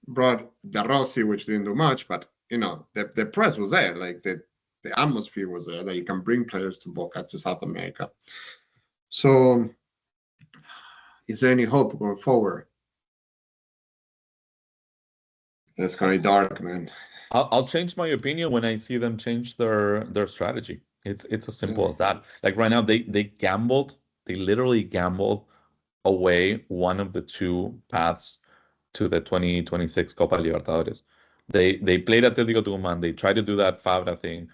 brought De Rossi, which didn't do much, but the press was there. Like the atmosphere was there that you can bring players to Boca, to South America. So, is there any hope going forward? It's gonna be dark, man. I'll change my opinion when I see them change their strategy. It's as simple as that. Like right now, they gambled. They literally gambled away one of the two paths to the 2026 Copa Libertadores. They played Atlético Tucumán. They tried to do that Fabra thing,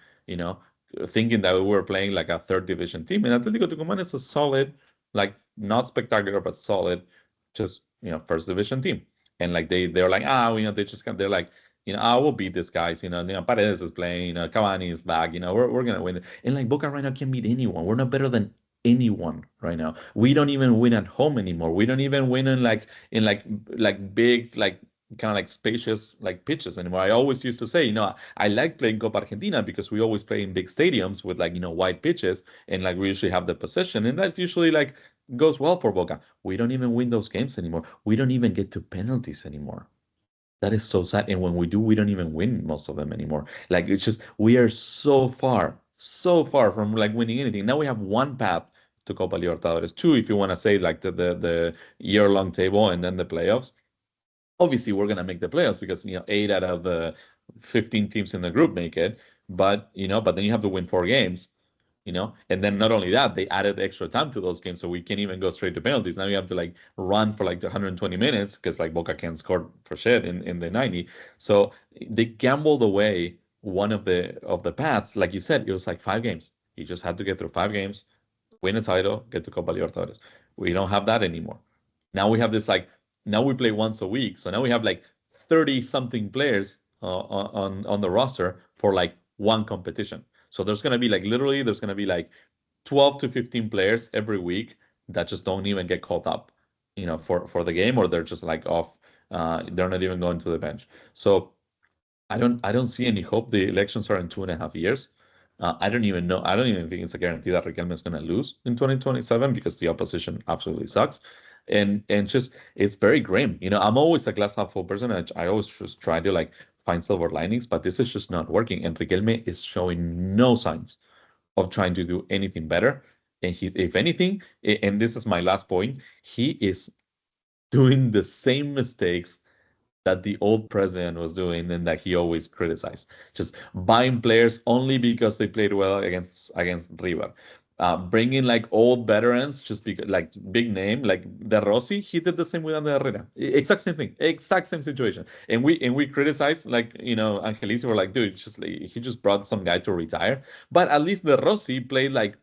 thinking that we were playing like a third division team. And Atlético Tucumán is a solid, like not spectacular but solid, just first division team. And like they're like they're like, I will beat these guys. Paredes is playing. Cavani is back. We're gonna win. And like Boca right now can beat anyone. We're not better than anyone right now. We don't even win at home anymore. We don't even win in big kind of like spacious like pitches anymore. I always used to say, I like playing Copa Argentina because we always play in big stadiums with like wide pitches, and like we usually have the possession, and that usually like goes well for Boca. We don't even win those games anymore. We don't even get to penalties anymore. That is so sad. And when we do, we don't even win most of them anymore. Like it's just we are so far from like winning anything. Now we have one path to Copa Libertadores, two if you want to say like the year-long table and then the playoffs. Obviously, we're gonna make the playoffs because 8 out of the 15 teams in the group make it. But but then you have to win 4 games. And then not only that, they added extra time to those games, so we can't even go straight to penalties. Now you have to like run for like 120 minutes because like Boca can't score for shit in the 90. So they gambled away one of the paths. Like you said, it was like 5 games. You just had to get through 5 games, win a title, get to Copa Libertadores. We don't have that anymore. Now we have this like now we play once a week, so now we have like 30 something players on the roster for like one competition. So there's going to be like literally there's going to be like 12 to 15 players every week that just don't even get called up, for the game, or they're just like off. They're not even going to the bench. So I don't see any hope. The elections are in 2.5 years. I don't even know. I don't even think it's a guarantee that Riquelme is going to lose in 2027 because the opposition absolutely sucks. And just it's very grim. I'm always a glass half full person. I always just try to like find silver linings, but this is just not working. And Riquelme is showing no signs of trying to do anything better. And if anything, and this is my last point, he is doing the same mistakes that the old president was doing and that he always criticized. Just buying players only because they played well against River. Bringing like old veterans just because like big name like De Rossi, he did the same with Ander Herrera. Exact same thing, exact same situation. And we criticized like Angelici were like, dude, just like, he just brought some guy to retire. But at least De Rossi played like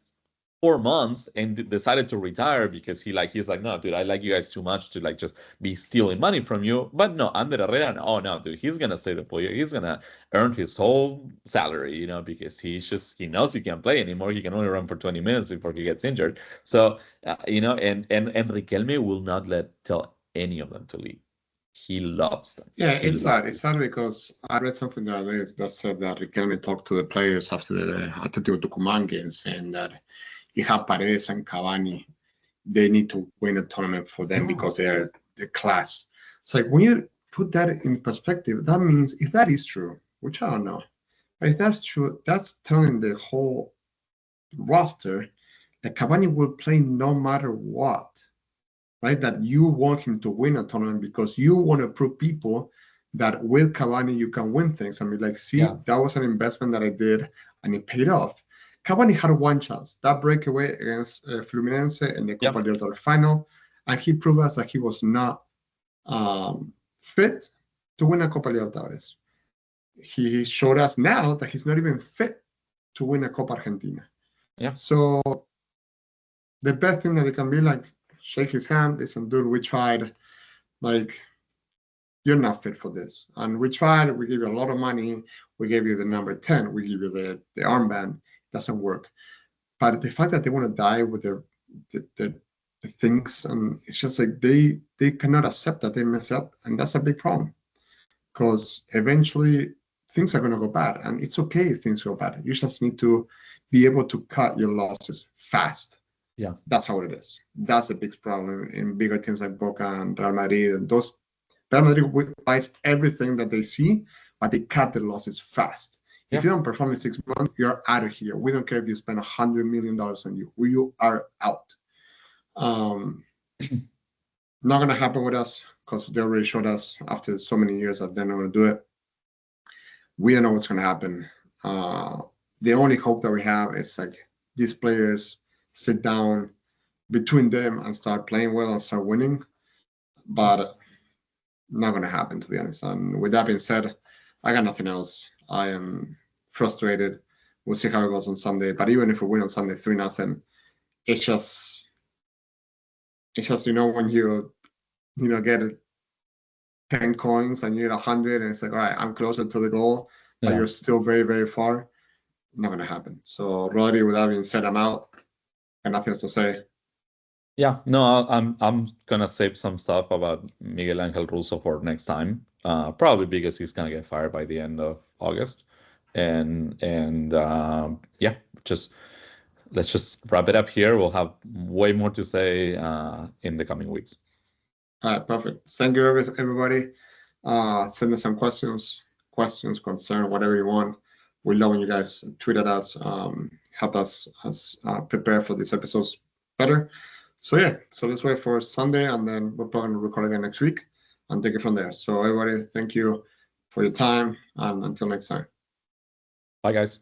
4 months and decided to retire because he's like, no, dude, I like you guys too much to like just be stealing money from you. But no, Ander Herrera, oh no, dude, he's gonna stay the player. He's gonna earn his whole salary, because he knows he can't play anymore. He can only run for 20 minutes before he gets injured. So and Riquelme will not tell any of them to leave. He loves them. Yeah, He it's sad. loves It's them. sad because I read something the other day that said that Riquelme talked to the players after the Atlético Tucumán game, saying that you have Paredes and Cavani, they need to win a tournament for them because they're the class. It's like when you put that in perspective, that means if that is true, which I don't know, but if that's true, that's telling the whole roster that Cavani will play no matter what, right? That you want him to win a tournament because you want to prove people that with Cavani you can win things. I mean, like, see, Yeah. that was an investment that I did and it paid off. Cavani had one chance, that breakaway against Fluminense in the Copa Yep. Libertadores final, and he proved us that he was not fit to win a Copa Libertadores. He showed us now that he's not even fit to win a Copa Argentina. Yeah. So the best thing that they can be like, shake his hand, listen, dude, we tried, like, you're not fit for this. And we tried, we gave you a lot of money, we gave you the number 10, we give you the armband, it doesn't work. But the fact that they want to die with the things, and it's just like they cannot accept that they mess up, and that's a big problem. Because eventually things are going to go bad, and it's okay if things go bad. You just need to be able to cut your losses fast. Yeah. That's how it is. That's a big problem in bigger teams like Boca and Real Madrid. And those Real Madrid buys everything that they see, but they cut the losses fast. Yeah. If you don't perform in 6 months, you're out of here. We don't care if you spend $100 million on you. You are out. Not going to happen with us because they already showed us after so many years that they're not going to do it. We don't know what's going to happen. The only hope that we have is like these players sit down between them and start playing well and start winning. But not going to happen, to be honest. And with that being said, I got nothing else. I am frustrated. We'll see how it goes on Sunday. But even if we win on Sunday 3-0, it's just when get 10 coins and you get 100, and it's like, all right, I'm closer to the goal, but you're still very, very far. Not going to happen. So, Rodri, with that being said, I'm out. Got nothing else to say. Yeah, no, I'm gonna save some stuff about Miguel Angel Russo for next time. Probably because he's gonna get fired by the end of August, and yeah, let's just wrap it up here. We'll have way more to say in the coming weeks. All right, perfect. Thank you, everybody. Send us some questions, concern, whatever you want. We love when you guys tweet at us, help us prepare for these episodes better. So yeah, so let's wait for Sunday, and then we're probably going to record again next week and take it from there. So everybody, thank you for your time, and until next time. Bye, guys.